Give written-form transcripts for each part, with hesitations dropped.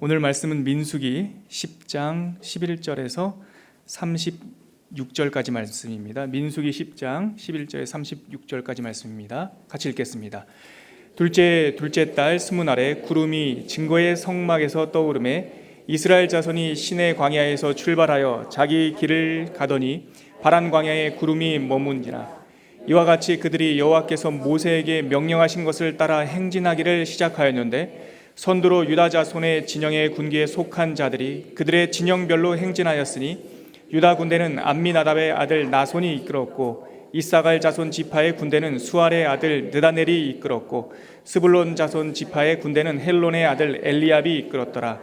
오늘 말씀은 민수기 10장 11절에서 36절까지 말씀입니다. 민수기 10장 11절에서 36절까지 말씀입니다. 같이 읽겠습니다. 둘째 달 스무날에 구름이 증거의 성막에서 떠오르매 이스라엘 자손이 시내 광야에서 출발하여 자기 길을 가더니 바란 광야에 구름이 머문지라. 이와 같이 그들이 여호와께서 모세에게 명령하신 것을 따라 행진하기를 시작하였는데 선두로 유다 자손의 진영의 군기에 속한 자들이 그들의 진영별로 행진하였으니 유다 군대는 암미나답의 아들 나손이 이끌었고 이사갈 자손 지파의 군대는 수알의 아들 느다넬이 이끌었고 스불론 자손 지파의 군대는 헬론의 아들 엘리압이 이끌었더라.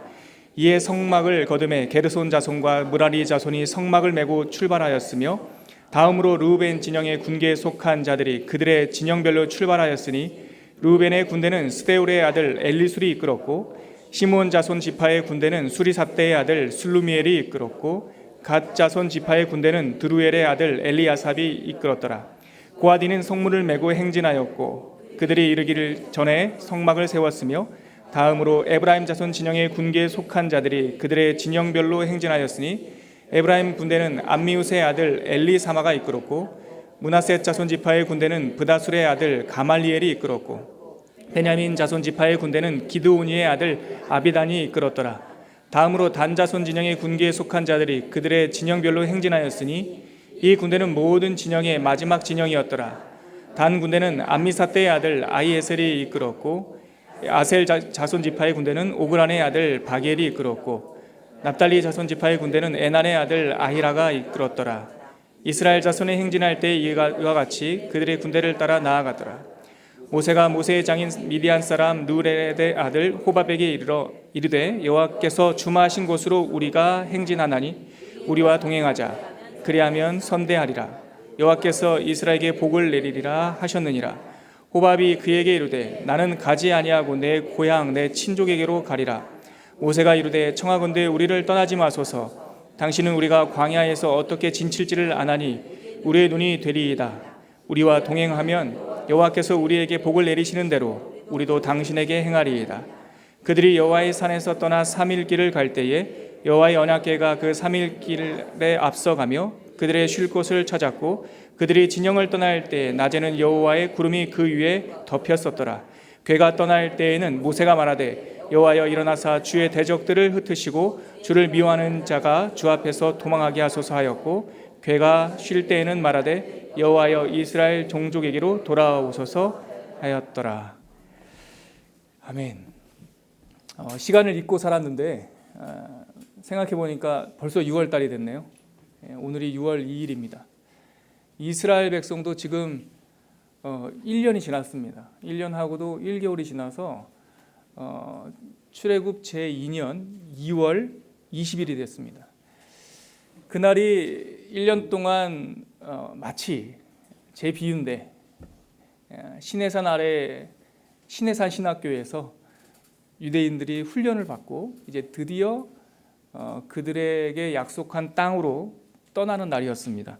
이에 성막을 거두매 게르손 자손과 무라리 자손이 성막을 메고 출발하였으며 다음으로 르우벤 진영의 군기에 속한 자들이 그들의 진영별로 출발하였으니 르우벤의 군대는 스데울의 아들 엘리술이 이끌었고 시몬 자손 지파의 군대는 수리삿대의 아들 슬루미엘이 이끌었고 갓 자손 지파의 군대는 드루엘의 아들 엘리아삽이 이끌었더라. 고아디는 성문을 메고 행진하였고 그들이 이르기를 전에 성막을 세웠으며 다음으로 에브라임 자손 진영의 군기에 속한 자들이 그들의 진영별로 행진하였으니 에브라임 군대는 암미우스의 아들 엘리사마가 이끌었고 므낫세 자손 지파의 군대는 브다술의 아들 가말리엘이 이끌었고 베냐민 자손 지파의 군대는 기드오니의 아들 아비단이 이끌었더라. 다음으로 단 자손 진영의 군기에 속한 자들이 그들의 진영별로 행진하였으니 이 군대는 모든 진영의 마지막 진영이었더라. 단 군대는 암미사떼의 아들 아히에셀이 이끌었고 아셀 자손 지파의 군대는 오그란의 아들 바겔이 이끌었고 납달리 자손 지파의 군대는 에난의 아들 아히라가 이끌었더라. 이스라엘 자손이 행진할 때 이와 같이 그들의 군대를 따라 나아가더라. 모세가 모세의 장인 미디안 사람 누레의 아들 호바백에 이르러 이르되 여호와께서 주마하신 곳으로 우리가 행진하나니 우리와 동행하자. 그리하면 선대하리라. 여호와께서 이스라엘에게 복을 내리리라 하셨느니라. 호밥이 그에게 이르되 나는 가지 아니하고 내 고향 내 친족에게로 가리라. 모세가 이르되 청하건대 우리를 떠나지 마소서. 당신은 우리가 광야에서 어떻게 진칠지를 아나니 우리의 눈이 되리이다. 우리와 동행하면 여호와께서 우리에게 복을 내리시는 대로 우리도 당신에게 행하리이다. 그들이 여호와의 산에서 떠나 3일 길을 갈 때에 여호와의 언약궤가 그 3일 길에 앞서가며 그들의 쉴 곳을 찾았고 그들이 진영을 떠날 때 낮에는 여호와의 구름이 그 위에 덮였었더라. 궤가 떠날 때에는 모세가 말하되 여호와여 일어나사 주의 대적들을 흩으시고 주를 미워하는 자가 주 앞에서 도망하게 하소서 하였고 궤가 쉴 때에는 말하되 여호와여 이스라엘 종족에게로 돌아오소서 하였더라. 아멘. 시간을 잊고 살았는데 생각해보니까 벌써 6월 달이 됐네요. 오늘이 6월 2일입니다. 이스라엘 백성도 지금 1년이 지났습니다. 1년하고도 1개월이 지나서 출애굽 제2년 2월 20일이 됐습니다. 그날이 1년 동안 마치 제 비유인데 시내산 아래 시내산 신학교에서 유대인들이 훈련을 받고 이제 드디어 그들에게 약속한 땅으로 떠나는 날이었습니다.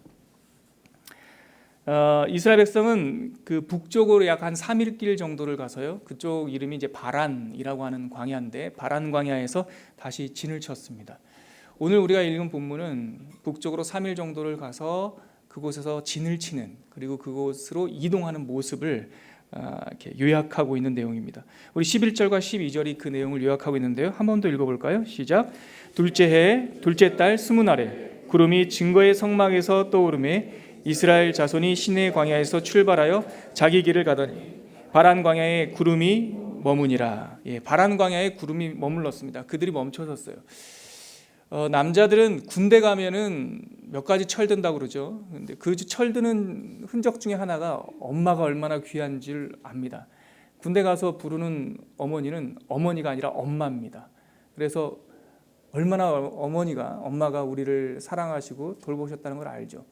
이스라엘 백성은 그 북쪽으로 약 한 3일 길 정도를 가서요. 그쪽 이름이 이제 바란이라고 하는 광야인데 바란 광야에서 다시 진을 쳤습니다. 오늘 우리가 읽은 본문은 북쪽으로 3일 정도를 가서 그곳에서 진을 치는 그리고 그곳으로 이동하는 모습을 이렇게 요약하고 있는 내용입니다. 우리 11절과 12절이 그 내용을 요약하고 있는데요. 한 번 더 읽어볼까요? 시작. 둘째 달 스무날에 구름이 증거의 성막에서 떠오르매 이스라엘 자손이 시내 광야에서 출발하여 자기 길을 가더니 바란 광야에 구름이 머무니라. 바란 광야에 구름이 머물렀습니다. 그들이 멈춰섰어요. 남자들은 군대 가면은 몇 가지 철든다고 그러죠. 근데 그 철드는 흔적 중에 하나가 엄마가 얼마나 귀한 줄 압니다. 군대 가서 부르는 어머니는 어머니가 아니라 엄마입니다. 그래서 얼마나 엄마가 우리를 사랑하시고 돌보셨다는 걸 알죠.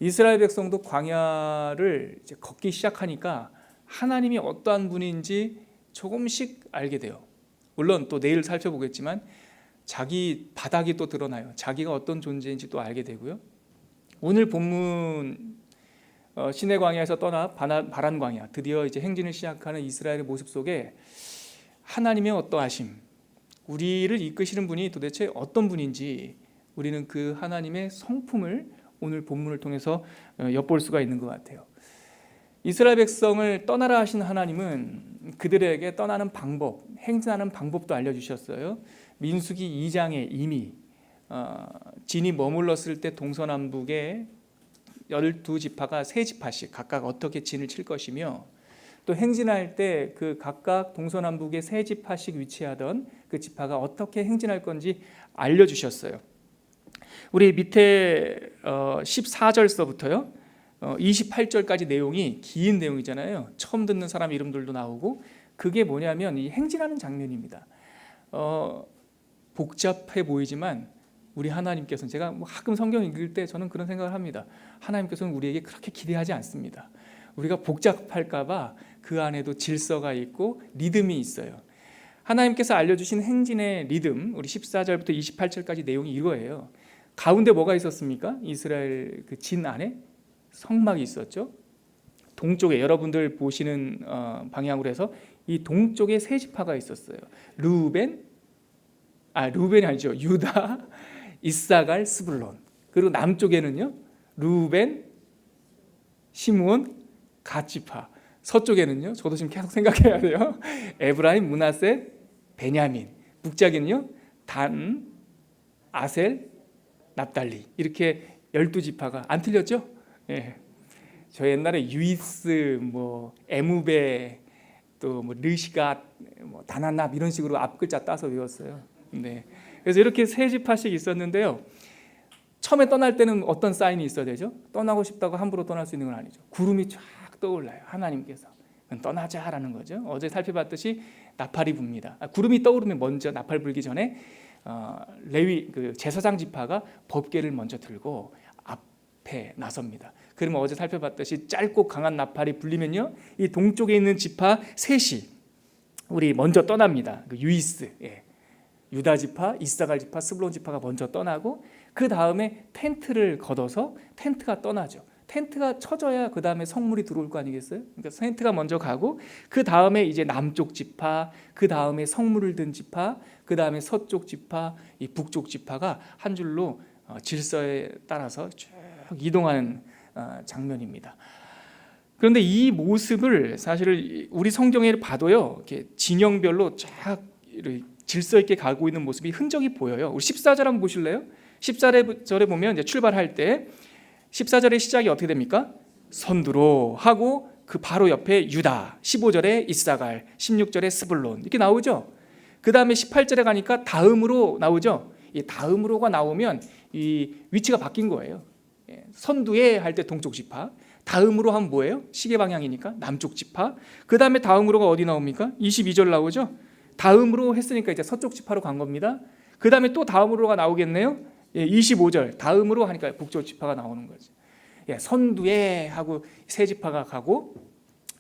이스라엘 백성도 광야를 이제 걷기 시작하니까 하나님이 어떠한 분인지 조금씩 알게 돼요. 물론 또 내일 살펴보겠지만 자기 바닥이 또 드러나요. 자기가 어떤 존재인지 또 알게 되고요. 오늘 본문 시내 광야에서 떠나 바란 광야, 드디어 이제 행진을 시작하는 이스라엘의 모습 속에 하나님의 어떠하심, 우리를 이끄시는 분이 도대체 어떤 분인지 우리는 그 하나님의 성품을 오늘 본문을 통해서 엿볼 수가 있는 것 같아요. 이스라엘 백성을 떠나라 하신 하나님은 그들에게 떠나는 방법, 행진하는 방법도 알려주셨어요. 민수기 2장에 이미 진이 머물렀을 때 동서남북에 12지파가 3지파씩 각각 어떻게 진을 칠 것이며, 또 행진할 때 그 각각 동서남북에 3지파씩 위치하던 그 지파가 어떻게 행진할 건지 알려주셨어요. 우리 밑에 14절서부터요 28절까지 내용이 긴 내용이잖아요. 처음 듣는 사람 이름들도 나오고, 그게 뭐냐면 이 행진하는 장면입니다. 복잡해 보이지만 우리 하나님께서는, 제가 가끔 성경 읽을 때 저는 그런 생각을 합니다. 하나님께서는 우리에게 그렇게 기대하지 않습니다. 우리가 복잡할까 봐 그 안에도 질서가 있고 리듬이 있어요. 하나님께서 알려주신 행진의 리듬, 우리 14절부터 28절까지 내용이 이거예요. 가운데 뭐가 있었습니까? 이스라엘 그 진 안에 성막이 있었죠. 동쪽에, 여러분들 보시는 방향으로 해서 이 동쪽에 3지파가 있었어요. 루벤이 아니죠. 유다, 이사갈, 스불론. 그리고 남쪽에는요 루벤, 시므온, 갓지파. 서쪽에는요, 저도 지금 계속 생각해야 돼요, 에브라임, 므낫세, 베냐민. 북쪽에는요 단, 아셀, 납달리. 이렇게 12지파가, 안 틀렸죠? 예. 저 옛날에 유이스, 에무베, 또 르시갓, 다나납 이런 식으로 앞 글자 따서 외웠어요. 네. 그래서 이렇게 3지파씩 있었는데요. 처음에 떠날 때는 어떤 사인이 있어야 되죠? 떠나고 싶다고 함부로 떠날 수 있는 건 아니죠. 구름이 쫙 떠올라요. 하나님께서 떠나자라는 거죠. 어제 살펴봤듯이 나팔이 붑니다. 구름이 떠오르면 먼저, 나팔 불기 전에 레위 그 제사장 지파가 법궤를 먼저 들고 앞에 나섭니다. 그러면 어제 살펴봤듯이 짧고 강한 나팔이 불리면요, 이 동쪽에 있는 지파 셋이 우리 먼저 떠납니다. 그 유이스, 유다 지파, 이사갈 지파, 스불론 지파가 먼저 떠나고, 그 다음에 텐트를 걷어서 텐트가 떠나죠. 텐트가 쳐져야 그 다음에 성물이 들어올 거 아니겠어요? 그러니까 텐트가 먼저 가고, 그 다음에 이제 남쪽 지파, 그 다음에 성물을 든 지파, 그 다음에 서쪽 지파, 이 북쪽 지파가 한 줄로 질서에 따라서 쭉 이동하는 장면입니다. 그런데 이 모습을 사실 우리 성경에 봐도요, 이렇게 진영별로 쫙 질서 있게 가고 있는 모습이 흔적이 보여요. 우리 14절 한번 보실래요? 14절에 보면 이제 출발할 때 14절의 시작이 어떻게 됩니까? 선두로 하고 그 바로 옆에 유다, 15절에 이사갈, 16절에 스불론 이렇게 나오죠. 그 다음에 18절에 가니까 다음으로 나오죠. 이 다음으로가 나오면 이 위치가 바뀐 거예요. 선두에 할 때 동쪽 지파, 다음으로 하면 뭐예요? 시계 방향이니까 남쪽 지파. 그 다음에 다음으로가 어디 나옵니까? 22절 나오죠. 다음으로 했으니까 이제 서쪽 지파로 간 겁니다. 그 다음에 또 다음으로가 나오겠네요. 25절 다음으로 하니까 북쪽 지파가 나오는 거죠. 선두에 하고 3지파가 가고,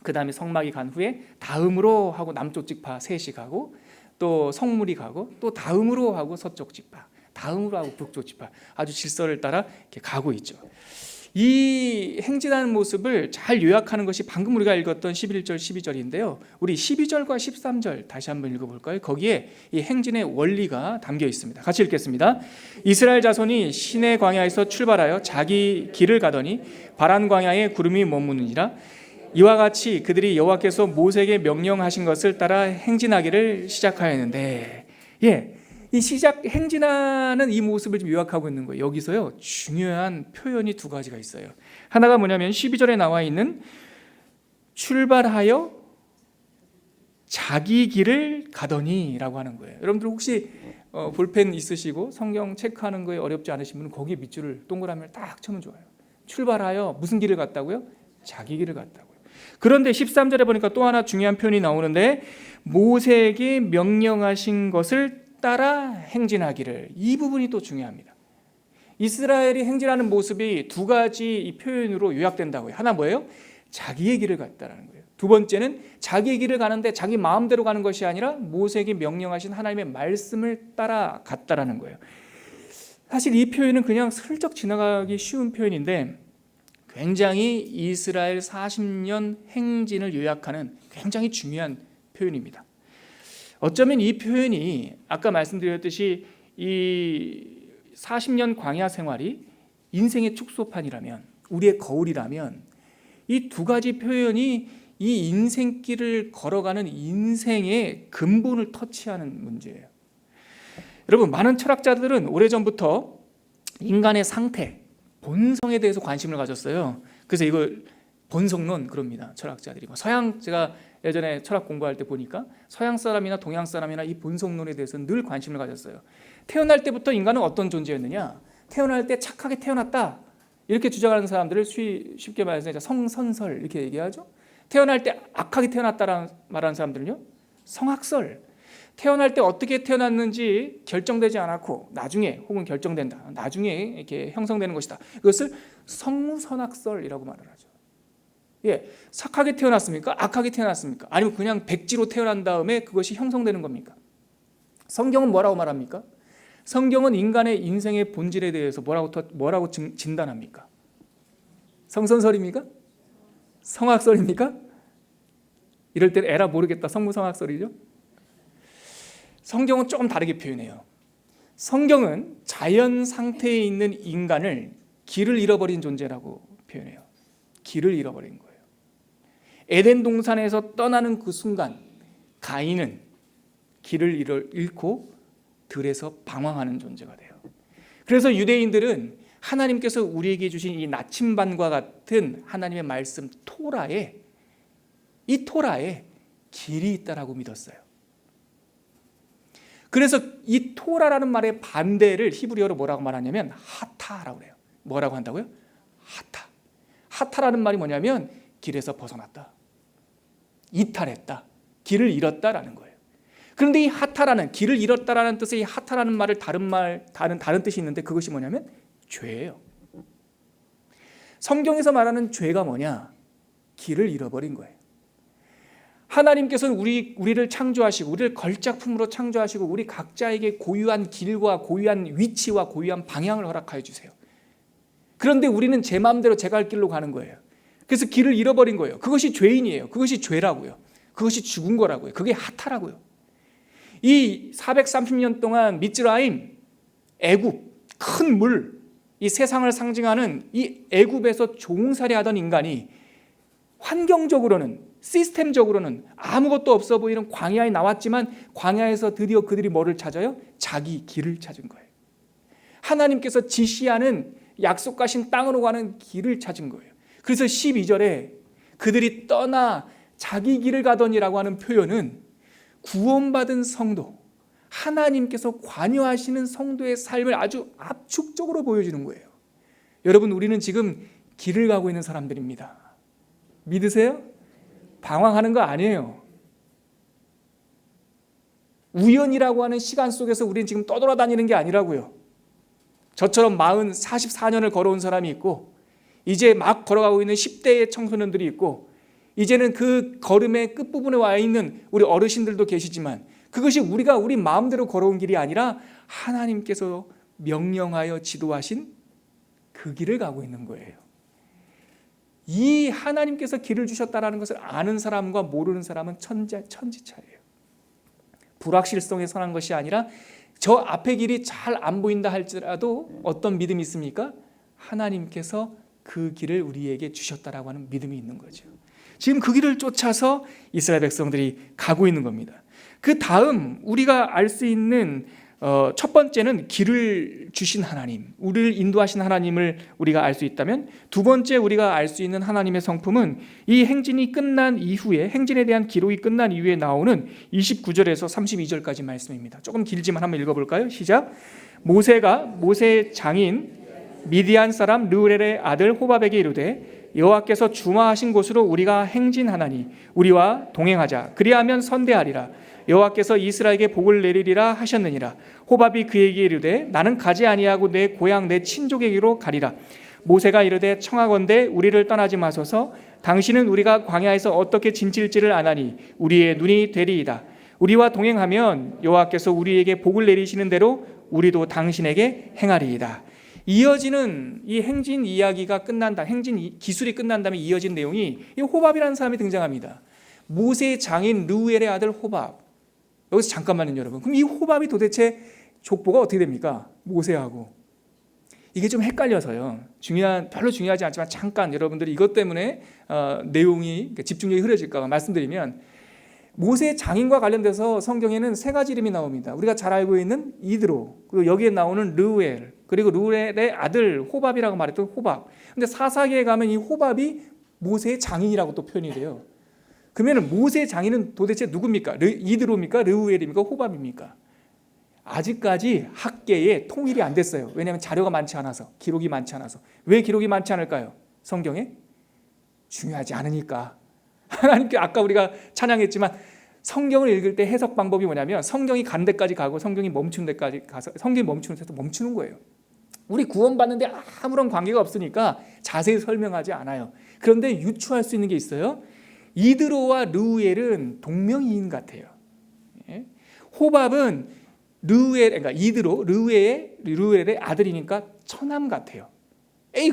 그 다음에 성막이 간 후에 다음으로 하고 남쪽 지파 3이 가고, 또 성물이 가고, 또 다음으로 하고 서쪽 지파, 다음으로 하고 북쪽 지파, 아주 질서를 따라 이렇게 가고 있죠. 이 행진하는 모습을 잘 요약하는 것이 방금 우리가 읽었던 11절 12절인데요 우리 12절과 13절 다시 한번 읽어볼까요? 거기에 이 행진의 원리가 담겨 있습니다. 같이 읽겠습니다. 이스라엘 자손이 시내 광야에서 출발하여 자기 길을 가더니 바란 광야에 구름이 머무느니라. 이와 같이 그들이 여호와께서 모세에게 명령하신 것을 따라 행진하기를 시작하였는데, 이 행진하는 이 모습을 좀 요약하고 있는 거예요. 여기서요 중요한 표현이 2가지가 있어요. 하나가 뭐냐면 12절에 나와 있는 출발하여 자기 길을 가더니 라고 하는 거예요. 여러분들 혹시 볼펜 있으시고 성경 체크하는 거에 어렵지 않으신 분은 거기에 밑줄을 동그라미를 딱 쳐면 좋아요. 출발하여 무슨 길을 갔다고요? 자기 길을 갔다고요. 그런데 13절에 보니까 또 하나 중요한 표현이 나오는데, 모세에게 명령하신 것을 따라 행진하기를, 이 부분이 또 중요합니다. 이스라엘이 행진하는 모습이 2가지 이 표현으로 요약된다고요. 하나 뭐예요? 자기의 길을 갔다라는 거예요. 2번째는 자기의 길을 가는데 자기 마음대로 가는 것이 아니라 모세에게 명령하신 하나님의 말씀을 따라 갔다라는 거예요. 사실 이 표현은 그냥 슬쩍 지나가기 쉬운 표현인데 굉장히 이스라엘 40년 행진을 요약하는 굉장히 중요한 표현입니다. 어쩌면 이 표현이 아까 말씀드렸듯이 이 40년 광야 생활이 인생의 축소판이라면, 우리의 거울이라면, 이 두 가지 표현이 이 인생길을 걸어가는 인생의 근본을 터치하는 문제예요. 여러분, 많은 철학자들은 오래전부터 인간의 상태, 본성에 대해서 관심을 가졌어요. 그래서 이걸 본성론 그럽니다. 철학자들이. 제가 예전에 철학 공부할 때 보니까 서양 사람이나 동양 사람이나 이 본성론에 대해서 늘 관심을 가졌어요. 태어날 때부터 인간은 어떤 존재였느냐? 태어날 때 착하게 태어났다, 이렇게 주장하는 사람들을 쉽게 말해서 성선설 이렇게 얘기하죠. 태어날 때 악하게 태어났다라는 말하는 사람들은요, 성악설. 태어날 때 어떻게 태어났는지 결정되지 않았고 나중에, 혹은 결정된다, 나중에 이렇게 형성되는 것이다, 이것을 성무선악설이라고 말을 하죠. 예, 착하게 태어났습니까? 악하게 태어났습니까? 아니면 그냥 백지로 태어난 다음에 그것이 형성되는 겁니까? 성경은 뭐라고 말합니까? 성경은 인간의 인생의 본질에 대해서 뭐라고 진단합니까? 성선설입니까? 성악설입니까? 이럴 때 에라 모르겠다, 성무성악설이죠. 성경은 조금 다르게 표현해요. 성경은 자연 상태에 있는 인간을 길을 잃어버린 존재라고 표현해요. 길을 잃어버린 거예요. 에덴 동산에서 떠나는 그 순간 가인은 길을 잃고 들에서 방황하는 존재가 돼요. 그래서 유대인들은 하나님께서 우리에게 주신 이 나침반과 같은 하나님의 말씀 이 토라에 길이 있다라고 믿었어요. 그래서 이 토라라는 말의 반대를 히브리어로 뭐라고 말하냐면 하타라고 그래요. 뭐라고 한다고요? 하타라는 말이 뭐냐면 길에서 벗어났다, 이탈했다, 길을 잃었다라는 거예요. 그런데 이 하타라는, 길을 잃었다라는 뜻의 이 하타라는 말을 다른 뜻이 있는데, 그것이 뭐냐면 죄예요. 성경에서 말하는 죄가 뭐냐? 길을 잃어버린 거예요. 하나님께서는 우리를 창조하시고, 우리를 걸작품으로 창조하시고, 우리 각자에게 고유한 길과 고유한 위치와 고유한 방향을 허락하여 주세요. 그런데 우리는 제 마음대로 제 갈 길로 가는 거예요. 그래서 길을 잃어버린 거예요. 그것이 죄인이에요. 그것이 죄라고요. 그것이 죽은 거라고요. 그게 하타라고요. 이 430년 동안 미즈라임, 애굽, 큰 물, 이 세상을 상징하는 이 애굽에서 종살이하던 인간이 환경적으로는, 시스템적으로는 아무것도 없어 보이는 광야에 나왔지만, 광야에서 드디어 그들이 뭐를 찾아요? 자기 길을 찾은 거예요. 하나님께서 지시하는 약속하신 땅으로 가는 길을 찾은 거예요. 그래서 12절에 그들이 떠나 자기 길을 가더니라고 하는 표현은 구원받은 성도, 하나님께서 관여하시는 성도의 삶을 아주 압축적으로 보여주는 거예요. 여러분, 우리는 지금 길을 가고 있는 사람들입니다. 믿으세요? 방황하는 거 아니에요. 우연이라고 하는 시간 속에서 우리는 지금 떠돌아다니는 게 아니라고요. 저처럼 44년을 걸어온 사람이 있고, 이제 막 걸어가고 있는 10대의 청소년들이 있고, 이제는 그 걸음의 끝부분에 와 있는 우리 어르신들도 계시지만, 그것이 우리가 우리 마음대로 걸어온 길이 아니라 하나님께서 명령하여 지도하신 그 길을 가고 있는 거예요. 이 하나님께서 길을 주셨다는 것을 아는 사람과 모르는 사람은 천지차이예요. 불확실성에 선한 것이 아니라 저 앞의 길이 잘 안 보인다 할지라도 어떤 믿음이 있습니까? 하나님께서 그 길을 우리에게 주셨다라고 하는 믿음이 있는 거죠. 지금 그 길을 쫓아서 이스라엘 백성들이 가고 있는 겁니다. 그 다음 우리가 알 수 있는 첫 번째는 길을 주신 하나님, 우리를 인도하신 하나님을 우리가 알 수 있다면, 두 번째 우리가 알 수 있는 하나님의 성품은 이 행진이 끝난 이후에, 행진에 대한 기록이 끝난 이후에 나오는 29절에서 32절까지 말씀입니다. 조금 길지만 한번 읽어볼까요? 시작. 모세의 장인 미디안 사람 르우엘의 아들 호밥에게 이르되, 여호와께서 주마하신 곳으로 우리가 행진하나니 우리와 동행하자. 그리하면 선대하리라. 여호와께서 이스라엘에게 복을 내리리라 하셨느니라. 호밥이 그에게 이르되, 나는 가지 아니하고 내 고향 내 친족에게로 가리라. 모세가 이르되, 청하건대 우리를 떠나지 마소서. 당신은 우리가 광야에서 어떻게 진칠지를 아나니 우리의 눈이 되리이다. 우리와 동행하면 여호와께서 우리에게 복을 내리시는 대로 우리도 당신에게 행하리이다. 이어지는 이 행진 이야기가 끝난다, 행진 기술이 끝난 다음에 이어진 내용이 이 호밥이라는 사람이 등장합니다. 모세의 장인 르우엘의 아들 호밥. 여기서 잠깐만요, 여러분. 그럼 이 호밥이 도대체 족보가 어떻게 됩니까? 모세하고. 이게 좀 헷갈려서요. 별로 중요하지 않지만 잠깐 여러분들이 이것 때문에 내용이 집중력이 흐려질까 봐 말씀드리면, 모세 장인과 관련돼서 성경에는 세 가지 이름이 나옵니다. 우리가 잘 알고 있는 이드로, 그리고 여기에 나오는 르우엘, 그리고 르우엘의 아들 호밥이라고 말했던 호밥. 근데 사사기에 가면 이 호밥이 모세의 장인이라고 또 표현이 돼요. 그러면 모세의 장인은 도대체 누굽니까? 이드로입니까? 르우엘입니까? 호밥입니까? 아직까지 학계에 통일이 안 됐어요. 왜냐하면 자료가 많지 않아서, 기록이 많지 않아서. 왜 기록이 많지 않을까요? 성경에? 중요하지 않으니까. 하나님께 아까 우리가 찬양했지만 성경을 읽을 때 해석 방법이 뭐냐면 성경이 간 데까지 가고 성경이 멈춘 데까지 가서 성경이 멈추는 데서 멈추는 거예요. 우리 구원받는데 아무런 관계가 없으니까 자세히 설명하지 않아요. 그런데 유추할 수 있는 게 있어요. 이드로와 르우엘은 동명이인 같아요. 호밥은 그러니까 이드로, 르우엘의 아들이니까 처남 같아요.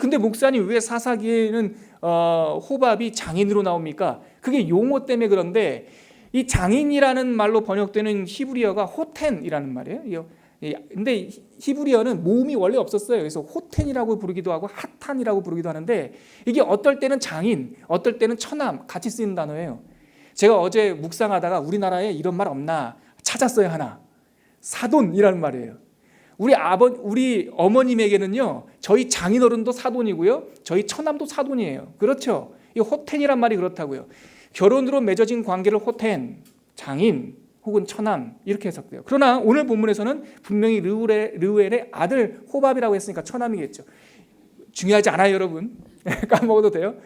근데 목사님 왜 사사기에는 호밥이 장인으로 나옵니까? 그게 용어 때문에 그런데 이 장인이라는 말로 번역되는 히브리어가 호텐이라는 말이에요. 근데 히브리어는 모음이 원래 없었어요. 그래서 호텐이라고 부르기도 하고 핫탄이라고 부르기도 하는데 이게 어떨 때는 장인, 어떨 때는 처남 같이 쓰이는 단어예요. 제가 어제 묵상하다가 우리나라에 이런 말 없나 찾았어요. 하나. 사돈이라는 말이에요. 우리 어머님에게는요, 저희 장인어른도 사돈이고요, 저희 처남도 사돈이에요. 그렇죠? 이 호텐이란 말이 그렇다고요. 결혼으로 맺어진 관계를 호텐, 장인 혹은 처남 이렇게 해석돼요. 그러나 오늘 본문에서는 분명히 르우엘의 아들 호밥이라고 했으니까 처남이겠죠. 중요하지 않아요, 여러분. 까먹어도 돼요.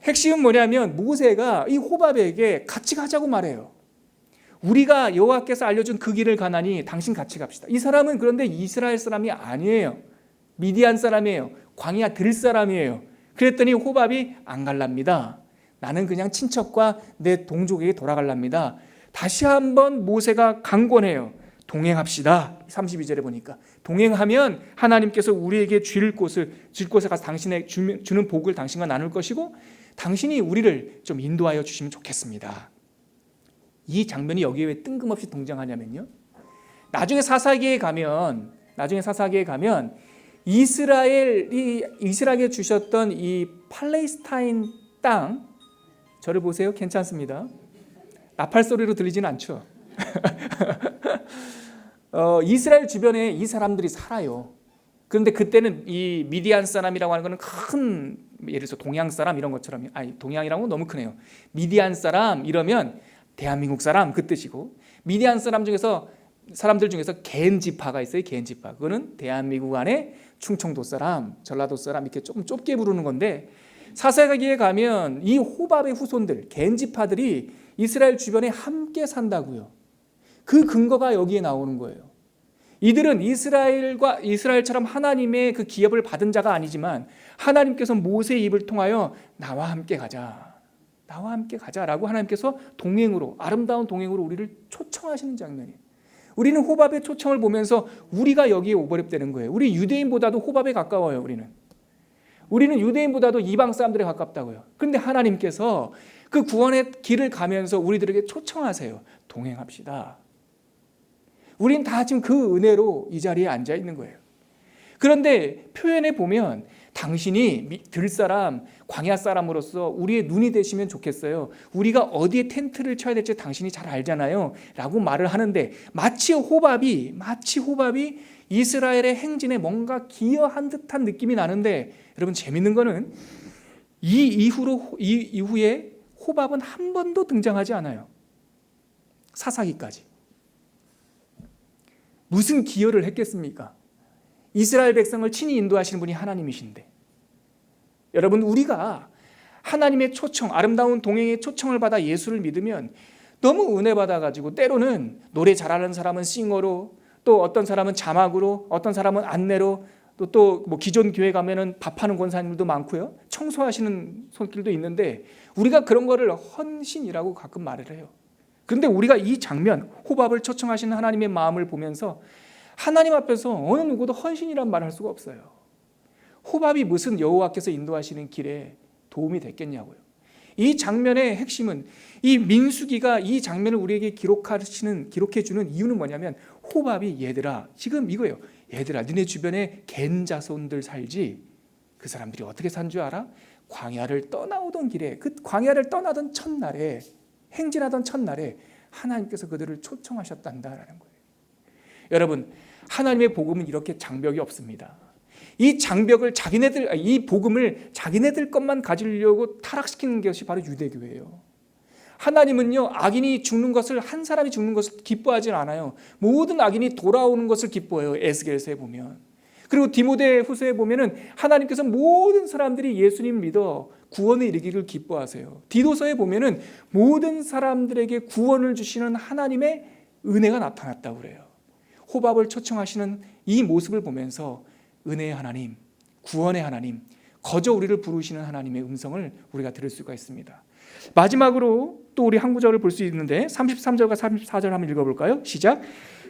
핵심은 뭐냐면 모세가 이 호밥에게 같이 가자고 말해요. 우리가 여호와께서 알려준 그 길을 가나니 당신 같이 갑시다. 이 사람은 그런데 이스라엘 사람이 아니에요. 미디안 사람이에요. 광야 들 사람이에요. 그랬더니 호밥이 안 갈랍니다. 나는 그냥 친척과 내 동족에게 돌아갈랍니다. 다시 한번 모세가 강권해요. 동행합시다. 32절에 보니까 동행하면 하나님께서 우리에게 줄 곳에 가서 당신의 주는 복을 당신과 나눌 것이고 당신이 우리를 좀 인도하여 주시면 좋겠습니다. 이 장면이 여기에 왜 뜬금없이 등장하냐면요, 나중에 사사기에 가면 이스라엘에 주셨던 이 팔레스타인 땅, 저를 보세요. 괜찮습니다. 나팔 소리로 들리지는 않죠. 이스라엘 주변에 이 사람들이 살아요. 그런데 그때는 이 미디안 사람이라고 하는 것은 큰, 예를 들어서 동양 사람 이런 것처럼, 동양이라고 너무 크네요. 미디안 사람 이러면 대한민국 사람 그 뜻이고, 미디안 사람들 중에서 겐지파가 있어요. 겐지파. 그거는 대한민국 안에 충청도 사람, 전라도 사람 이렇게 조금 좁게 부르는 건데, 사사기에 가면 이 호밥의 후손들, 겐지파들이 이스라엘 주변에 함께 산다고요. 그 근거가 여기에 나오는 거예요. 이들은 이스라엘처럼 하나님의 그 기업을 받은 자가 아니지만 하나님께서 모세의 입을 통하여 나와 함께 가자라고 하나님께서 동행으로, 아름다운 동행으로 우리를 초청하시는 장면이에요. 우리는 호밥의 초청을 보면서 우리가 여기에 오버랩되는 거예요. 우리 유대인보다도 호밥에 가까워요. 우리는 유대인보다도 이방 사람들에 가깝다고요. 그런데 하나님께서 그 구원의 길을 가면서 우리들에게 초청하세요. 동행합시다. 우린 다 지금 그 은혜로 이 자리에 앉아 있는 거예요. 그런데 표현에 보면 당신이 들사람, 광야 사람으로서 우리의 눈이 되시면 좋겠어요. 우리가 어디에 텐트를 쳐야 될지 당신이 잘 알잖아요. 라고 말을 하는데 마치 호밥이 이스라엘의 행진에 뭔가 기여한 듯한 느낌이 나는데, 여러분 재밌는 거는 이 이후에 호밥은 한 번도 등장하지 않아요. 사사기까지. 무슨 기여를 했겠습니까? 이스라엘 백성을 친히 인도하시는 분이 하나님이신데, 여러분 우리가 하나님의 초청, 아름다운 동행의 초청을 받아 예수를 믿으면 너무 은혜 받아가지고 때로는 노래 잘하는 사람은 싱어로, 또 어떤 사람은 자막으로, 어떤 사람은 안내로, 또 뭐 기존 교회 가면은 밥하는 권사님들도 많고요, 청소하시는 손길도 있는데 우리가 그런 거를 헌신이라고 가끔 말을 해요. 그런데 우리가 이 장면, 호밥을 초청하시는 하나님의 마음을 보면서 하나님 앞에서 어느 누구도 헌신이란 말을 할 수가 없어요. 호밥이 무슨 여호와께서 인도하시는 길에 도움이 됐겠냐고요. 이 장면의 핵심은 이 민수기가 이 장면을 우리에게 기록해 주는 이유는 뭐냐면 호밥이 얘들아 지금 이거예요. 얘들아 너네 주변에 갠 자손들 살지? 그 사람들이 어떻게 산 줄 알아? 광야를 떠나오던 길에 그 광야를 떠나던 첫날에 행진하던 첫날에 하나님께서 그들을 초청하셨단다라는 거예요. 여러분 하나님의 복음은 이렇게 장벽이 없습니다. 이 장벽을 이 복음을 자기네들 것만 가지려고 타락시키는 것이 바로 유대교예요. 하나님은요 악인이 죽는 것을 한 사람이 죽는 것을 기뻐하지 않아요. 모든 악인이 돌아오는 것을 기뻐해요. 에스겔서에 보면. 그리고 디모데 후서에 보면은 하나님께서 모든 사람들이 예수님 믿어 구원에 이르기를 기뻐하세요. 디도서에 보면은 모든 사람들에게 구원을 주시는 하나님의 은혜가 나타났다고 그래요. 호밥을 초청하시는 이 모습을 보면서 은혜의 하나님, 구원의 하나님, 거저 우리를 부르시는 하나님의 음성을 우리가 들을 수가 있습니다. 마지막으로 또 우리 한 구절을 볼 수 있는데 33절과 34절 한번 읽어볼까요? 시작.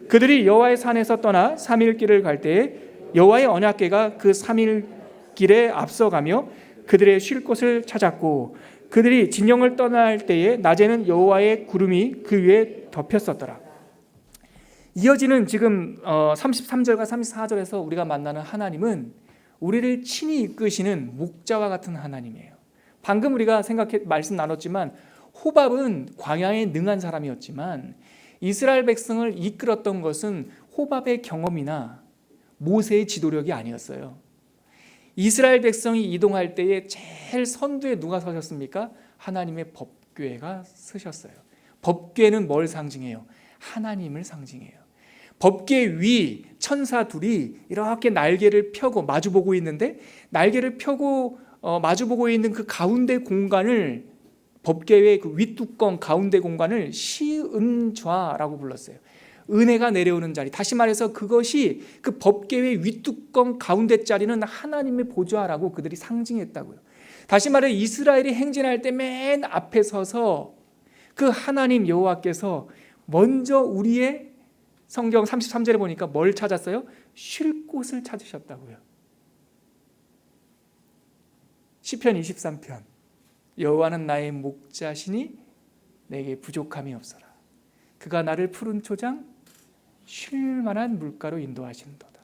그들이 여호와의 산에서 떠나 3일 길을 갈 때에 여호와의 언약궤가 그 3일 길에 앞서가며 그들의 쉴 곳을 찾았고 그들이 진영을 떠날 때에 낮에는 여호와의 구름이 그 위에 덮였었더라. 이어지는 지금 33절과 34절에서 우리가 만나는 하나님은 우리를 친히 이끄시는 목자와 같은 하나님이에요. 방금 우리가 말씀 나눴지만 호밥은 광야에 능한 사람이었지만 이스라엘 백성을 이끌었던 것은 호밥의 경험이나 모세의 지도력이 아니었어요. 이스라엘 백성이 이동할 때에 제일 선두에 누가 서셨습니까? 하나님의 법궤가 서셨어요. 법궤는 뭘 상징해요? 하나님을 상징해요. 법궤 위 천사 둘이 이렇게 날개를 펴고 마주보고 있는데 날개를 펴고 마주보고 있는 그 가운데 공간을 법궤의 그 윗뚜껑 가운데 공간을 시은좌라고 불렀어요. 은혜가 내려오는 자리. 다시 말해서 그것이 그 법궤의 윗뚜껑 가운데 자리는 하나님의 보좌라고 그들이 상징했다고요. 다시 말해 이스라엘이 행진할 때 맨 앞에 서서 그 하나님 여호와께서 먼저 우리의 성경 33절에 보니까 뭘 찾았어요? 쉴 곳을 찾으셨다고요. 시편 23편 여호와는 나의 목자시니 내게 부족함이 없어라. 그가 나를 푸른 초장 쉴 만한 물가로 인도하시는도다.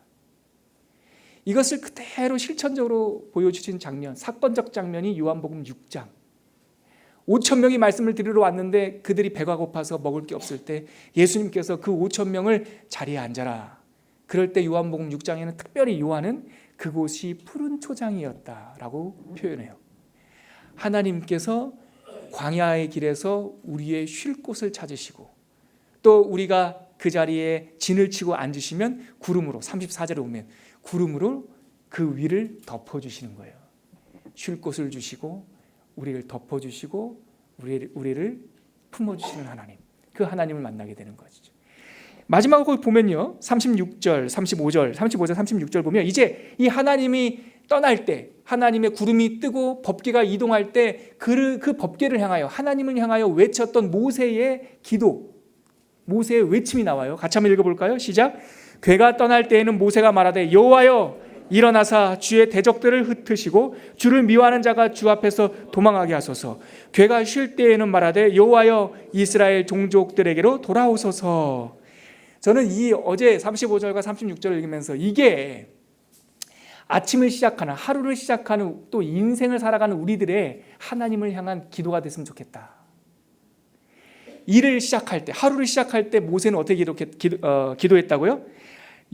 이것을 그대로 실천적으로 보여주신 장면, 사건적 장면이 요한복음 6장. 5천 명이 말씀을 들으러 왔는데 그들이 배가 고파서 먹을 게 없을 때 예수님께서 그 5천 명을 자리에 앉아라. 그럴 때 요한복음 6장에는 특별히 요한은 그곳이 푸른 초장이었다라고 표현해요. 하나님께서 광야의 길에서 우리의 쉴 곳을 찾으시고 또 우리가 그 자리에 진을 치고 앉으시면 구름으로 34절에 오면 구름으로 그 위를 덮어주시는 거예요. 쉴 곳을 주시고 우리를 덮어주시고 우리를 품어주시는 하나님, 그 하나님을 만나게 되는 것이죠. 마지막으로 보면요 36절, 35절, 36절 보면 이제 이 하나님이 떠날 때 하나님의 구름이 뜨고 법궤가 이동할 때 그 법궤를 향하여 하나님을 향하여 외쳤던 모세의 기도, 모세의 외침이 나와요. 같이 한번 읽어볼까요? 시작. 궤가 떠날 때에는 모세가 말하되 여호와여 일어나사 주의 대적들을 흩으시고 주를 미워하는 자가 주 앞에서 도망하게 하소서. 궤가 쉴 때에는 말하되 여호와여 이스라엘 종족들에게로 돌아오소서. 저는 이 어제 35절과 36절을 읽으면서 이게 아침을 시작하는 하루를 시작하는 또 인생을 살아가는 우리들의 하나님을 향한 기도가 됐으면 좋겠다. 일을 시작할 때 하루를 시작할 때 모세는 어떻게 기도했다고요?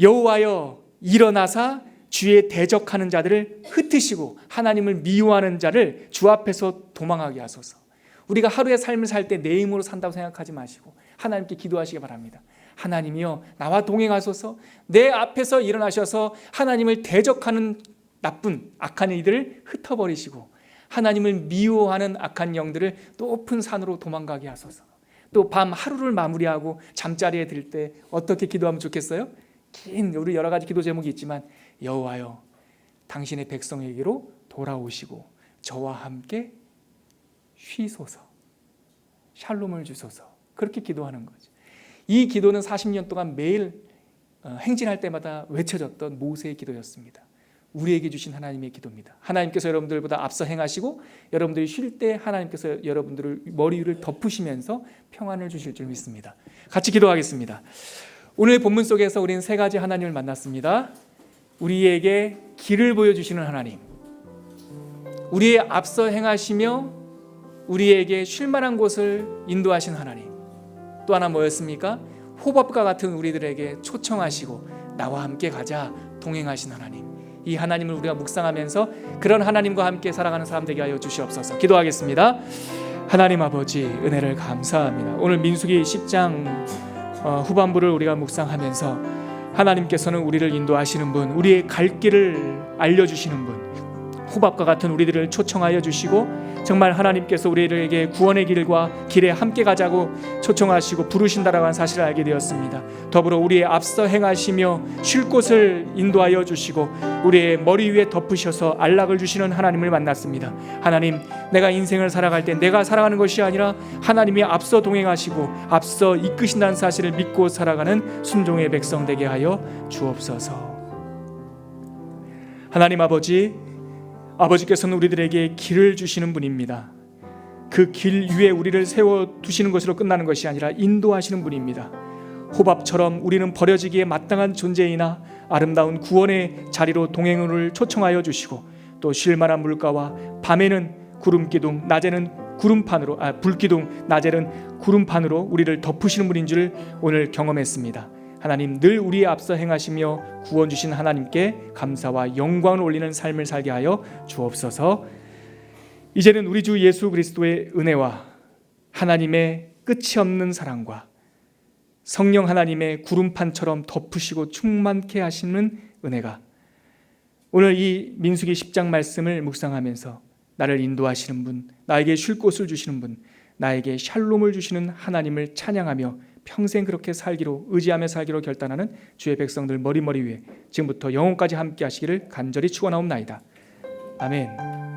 여호와여 일어나사 주의 대적하는 자들을 흩으시고 하나님을 미워하는 자를 주 앞에서 도망하게 하소서. 우리가 하루의 삶을 살 때 내 힘으로 산다고 생각하지 마시고 하나님께 기도하시기 바랍니다. 하나님이여 나와 동행하소서. 내 앞에서 일어나셔서 하나님을 대적하는 나쁜 악한 이들을 흩어버리시고 하나님을 미워하는 악한 영들을 높은 산으로 도망가게 하소서. 또 밤 하루를 마무리하고 잠자리에 들 때 어떻게 기도하면 좋겠어요? 긴 우리 여러 가지 기도 제목이 있지만 여호와여 당신의 백성에게로 돌아오시고 저와 함께 쉬소서. 샬롬을 주소서. 그렇게 기도하는 거죠. 이 기도는 40년 동안 매일 행진할 때마다 외쳐졌던 모세의 기도였습니다. 우리에게 주신 하나님의 기도입니다. 하나님께서 여러분들보다 앞서 행하시고 여러분들이 쉴 때 하나님께서 여러분들을 머리 위를 덮으시면서 평안을 주실 줄 믿습니다. 같이 기도하겠습니다. 오늘 본문 속에서 우리는 세 가지 하나님을 만났습니다. 우리에게 길을 보여주시는 하나님, 우리의 앞서 행하시며 우리에게 쉴만한 곳을 인도하신 하나님, 또 하나 뭐였습니까? 호밥과 같은 우리들에게 초청하시고 나와 함께 가자 동행하신 하나님. 이 하나님을 우리가 묵상하면서 그런 하나님과 함께 살아가는 사람 되게 하여 주시옵소서. 기도하겠습니다. 하나님 아버지, 은혜를 감사합니다. 오늘 민수기 10장 후반부를 우리가 묵상하면서 하나님께서는 우리를 인도하시는 분, 우리의 갈 길을 알려주시는 분, 호밥과 같은 우리들을 초청하여 주시고 정말 하나님께서 우리에게 구원의 길과 길에 함께 가자고 초청하시고 부르신다라고 하는 사실을 알게 되었습니다. 더불어 우리의 앞서 행하시며 쉴 곳을 인도하여 주시고 우리의 머리 위에 덮으셔서 안락을 주시는 하나님을 만났습니다. 하나님, 내가 인생을 살아갈 때 내가 살아가는 것이 아니라 하나님이 앞서 동행하시고 앞서 이끄신다는 사실을 믿고 살아가는 순종의 백성 되게 하여 주옵소서. 하나님 아버지께서는 우리들에게 길을 주시는 분입니다. 그 길 위에 우리를 세워두시는 것으로 끝나는 것이 아니라 인도하시는 분입니다. 호밥처럼 우리는 버려지기에 마땅한 존재이나 아름다운 구원의 자리로 동행을 초청하여 주시고 또 쉴만한 물가와 밤에는 구름기둥, 낮에는 불기둥, 낮에는 구름판으로 우리를 덮으시는 분인 줄 오늘 경험했습니다. 하나님, 늘 우리의 앞서 행하시며 구원 주신 하나님께 감사와 영광을 올리는 삶을 살게 하여 주옵소서. 이제는 우리 주 예수 그리스도의 은혜와 하나님의 끝이 없는 사랑과 성령 하나님의 구름판처럼 덮으시고 충만케 하시는 은혜가 오늘 이 민수기 10장 말씀을 묵상하면서 나를 인도하시는 분, 나에게 쉴 곳을 주시는 분, 나에게 샬롬을 주시는 하나님을 찬양하며 평생 그렇게 살기로, 의지하며 살기로 결단하는 주의 백성들 머리 위에 지금부터 영혼까지 함께 하시기를 간절히 축원하옵나이다. 아멘.